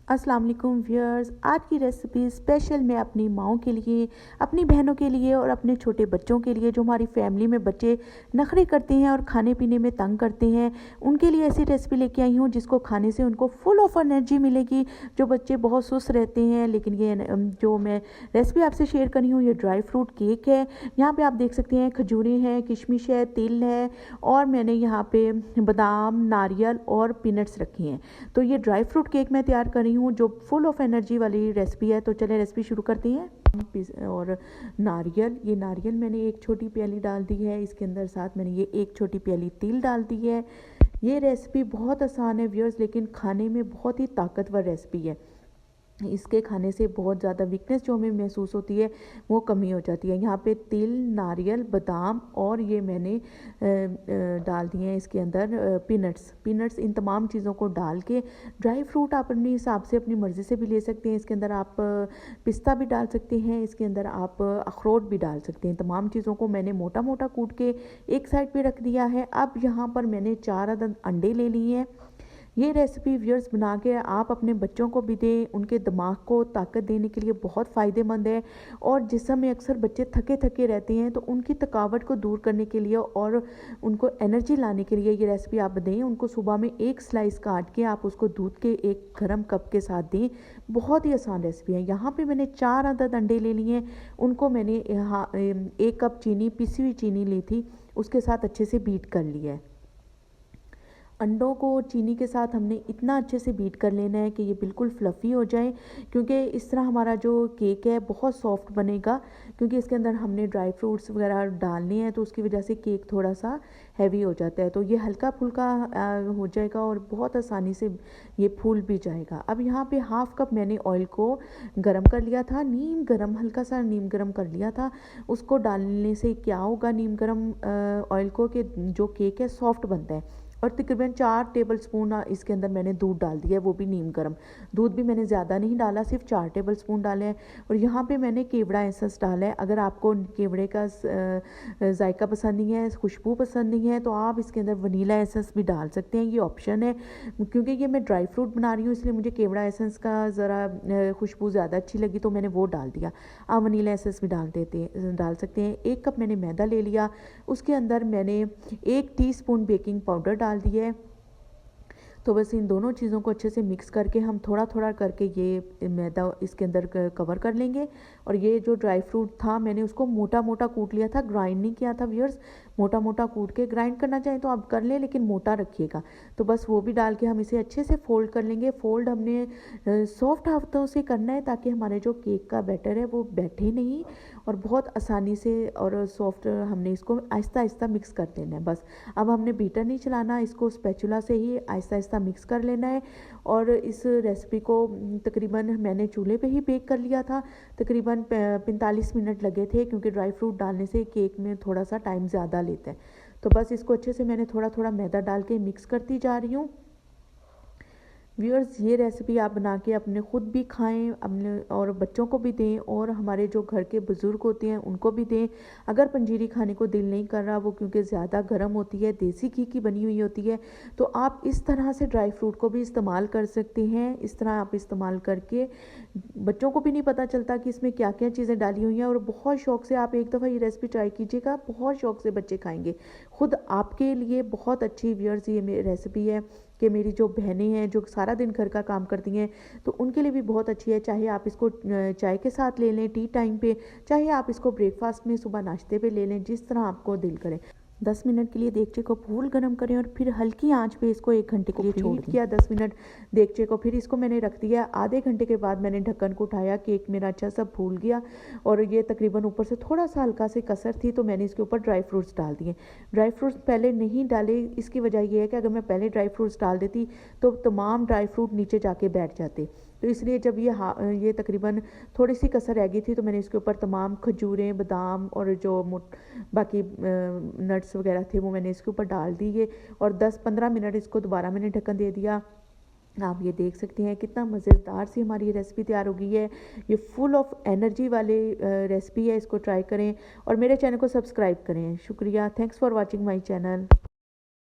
अस्सलाम वालेकुम व्यूअर्स, आज की रेसिपी स्पेशल मैं अपनी माओं के लिए, अपनी बहनों के लिए और अपने छोटे बच्चों के लिए जो हमारी फैमिली में बच्चे नखरे करते हैं और खाने पीने में तंग करते हैं, उनके लिए ऐसी रेसिपी लेके आई हूँ जिसको खाने से उनको फुल ऑफ एनर्जी मिलेगी। जो बच्चे बहुत सुस्त रहते हैं, लेकिन ये जो मैं रेसिपी आपसे शेयर कर रही हूँ ये ड्राई फ्रूट केक है। यहाँ पर आप देख सकते हैं खजूरें हैं, किशमिश है, तिल है और मैंने यहाँ पे बादाम, नारियल और पीनट्स रखी हैं। तो ये ड्राई फ्रूट केक मैं तैयार कर रही हूँ जो फुल ऑफ एनर्जी वाली रेसिपी है। तो चलें रेसिपी शुरू करते हैं। और नारियल मैंने एक छोटी प्याली डाल दी है, इसके अंदर साथ मैंने ये एक छोटी प्याली तिल डाल दी है। ये रेसिपी बहुत आसान है व्यूअर्स, लेकिन खाने में बहुत ही ताकतवर रेसिपी है। इसके खाने से बहुत ज़्यादा वीकनेस जो हमें महसूस होती है वो कमी हो जाती है। यहाँ पे तिल, नारियल, बादाम और ये मैंने डाल दिए हैं इसके अंदर पीनट्स। इन तमाम चीज़ों को डाल के, ड्राई फ्रूट आप अपने हिसाब से अपनी मर्ज़ी से भी ले सकते हैं। इसके अंदर आप पिस्ता भी डाल सकते हैं, इसके अंदर आप अखरोट भी डाल सकते हैं। तमाम चीज़ों को मैंने मोटा मोटा कूट के एक साइड पे रख दिया है। अब यहाँ पर मैंने 4 अदद अंडे ले लिए हैं। ये रेसिपी व्यूअर्स बना के आप अपने बच्चों को भी दें, उनके दिमाग को ताकत देने के लिए बहुत फ़ायदेमंद है। और जिस समय अक्सर बच्चे थके थके रहते हैं तो उनकी थकावट को दूर करने के लिए और उनको एनर्जी लाने के लिए ये रेसिपी आप दें। उनको सुबह में एक स्लाइस काट के आप उसको दूध के एक गर्म कप के साथ दें। बहुत ही आसान रेसिपी है। यहाँ पे मैंने 4 अदद अंडे ले लिए हैं, उनको मैंने यहाँ 1 कप चीनी, पिसी हुई चीनी ली थी, उसके साथ अच्छे से बीट कर लिया है। अंडों को चीनी के साथ हमने इतना अच्छे से बीट कर लेना है कि ये बिल्कुल फ्लफ़ी हो जाए, क्योंकि इस तरह हमारा जो केक है बहुत सॉफ्ट बनेगा। क्योंकि इसके अंदर हमने ड्राई फ्रूट्स वगैरह डालने हैं तो उसकी वजह से केक थोड़ा सा हैवी हो जाता है। तो ये हल्का फुल्का हो जाएगा और बहुत आसानी से ये फूल भी जाएगा। अब यहाँ पे हाफ़ कप मैंने ऑयल को गर्म कर लिया था, हल्का सा नीम गर्म कर लिया था। उसको डालने से क्या होगा नीम गर्म ऑयल को, कि जो केक है सॉफ्ट बनता है। और तकरीबन 4 टेबल स्पून इसके अंदर मैंने दूध डाल दिया है, वो भी नीम गर्म। दूध भी मैंने ज़्यादा नहीं डाला, सिर्फ 4 टेबल स्पून डाले हैं। और यहाँ पे मैंने केवड़ा एसेंस डाला है। अगर आपको केवड़े का जायका पसंद नहीं है, खुशबू पसंद नहीं है, तो आप इसके अंदर वनीला एसेंस भी डाल सकते हैं, ये ऑप्शन है। क्योंकि ये मैं ड्राई फ्रूट बना रही हूँ इसलिए मुझे केवड़ा एसेंस का ज़रा खुशबू ज़्यादा अच्छी लगी तो मैंने वो डाल दिया। आप वनीला एसेंस भी डाल सकते हैं। 1 कप मैंने मैदा ले लिया, उसके अंदर मैंने 1 टीस्पून बेकिंग पाउडर डाल दिया है। तो बस इन दोनों चीज़ों को अच्छे से मिक्स करके हम थोड़ा थोड़ा करके ये मैदा इसके अंदर कवर कर लेंगे। और ये जो ड्राई फ्रूट था मैंने उसको मोटा मोटा कूट लिया था, ग्राइंड नहीं किया था व्यूअर्स। मोटा मोटा कूट के ग्राइंड करना चाहें तो आप कर लें, लेकिन मोटा रखिएगा। तो बस वो भी डाल के हम इसे अच्छे से फोल्ड कर लेंगे। फोल्ड हमने सॉफ्ट हाथों से करना है ताकि हमारे जो केक का बैटर है वो बैठे नहीं, और बहुत आसानी से और सॉफ्ट हमने इसको आहिस्ता आहिस्ता मिक्स कर देना है। बस अब हमने बीटर नहीं चलाना, इसको स्पैचुला से ही आहिस्ता आहिस्ता मिक्स कर लेना है। और इस रेसिपी को तकरीबन मैंने चूल्हे पे ही बेक कर लिया था, तकरीबन 45 मिनट लगे थे, क्योंकि ड्राई फ्रूट डालने से केक में थोड़ा सा टाइम ज़्यादा लेता है। तो बस इसको अच्छे से मैंने थोड़ा थोड़ा मैदा डाल के मिक्स करती जा रही हूँ। व्यूअर्स ये रेसिपी आप बना के अपने ख़ुद भी खाएं, अपने और बच्चों को भी दें, और हमारे जो घर के बुज़ुर्ग होते हैं उनको भी दें। अगर पंजीरी खाने को दिल नहीं कर रहा, वो क्योंकि ज़्यादा गर्म होती है, देसी घी की बनी हुई होती है, तो आप इस तरह से ड्राई फ्रूट को भी इस्तेमाल कर सकते हैं। इस तरह आप इस्तेमाल करके बच्चों को भी नहीं पता चलता कि इसमें क्या क्या चीज़ें डाली हुई हैं, और बहुत शौक़ से आप एक दफ़ा ये रेसिपी ट्राई कीजिएगा, बहुत शौक़ से बच्चे खाएँगे। ख़ुद आपके लिए बहुत अच्छी व्यूअर्स ये रेसिपी है कि मेरी जो बहनें हैं जो सारा दिन घर का काम करती हैं, तो उनके लिए भी बहुत अच्छी है। चाहे आप इसको चाय के साथ ले लें टी टाइम पे, चाहे आप इसको ब्रेकफास्ट में सुबह नाश्ते पे ले लें, जिस तरह आपको दिल करे। 10 मिनट के लिए देगचे को फूल गर्म करें और फिर हल्की आंच पे इसको 1 घंटे के लिए छोड़ दिया। 10 मिनट देगचे को, फिर इसको मैंने रख दिया। आधे घंटे के बाद मैंने ढक्कन को उठाया, केक मेरा अच्छा सा फूल गया और ये तकरीबन ऊपर से थोड़ा सा हल्का से कसर थी, तो मैंने इसके ऊपर ड्राई फ्रूट्स डाल दिए। ड्राई फ्रूट्स पहले नहीं डाले, इसकी वजह यह है कि अगर मैं पहले ड्राई फ्रूट्स डाल देती तो तमाम ड्राई फ्रूट नीचे जाके बैठ जाते। तो इसलिए जब ये तकरीबन थोड़ी सी कसर रह गई थी तो मैंने इसके ऊपर तमाम खजूरें, बादाम और जो बाकी नट्स वगैरह थे वो मैंने इसके ऊपर डाल दिए। और 10-15 मिनट इसको दोबारा मैंने ढक्कन दे दिया। आप ये देख सकते हैं कितना मज़ेदार सी हमारी ये रेसिपी तैयार हो गई है। ये फुल ऑफ एनर्जी वाली रेसिपी है, इसको ट्राई करें और मेरे चैनल को सब्सक्राइब करें। शुक्रिया, thanks for watching my channel.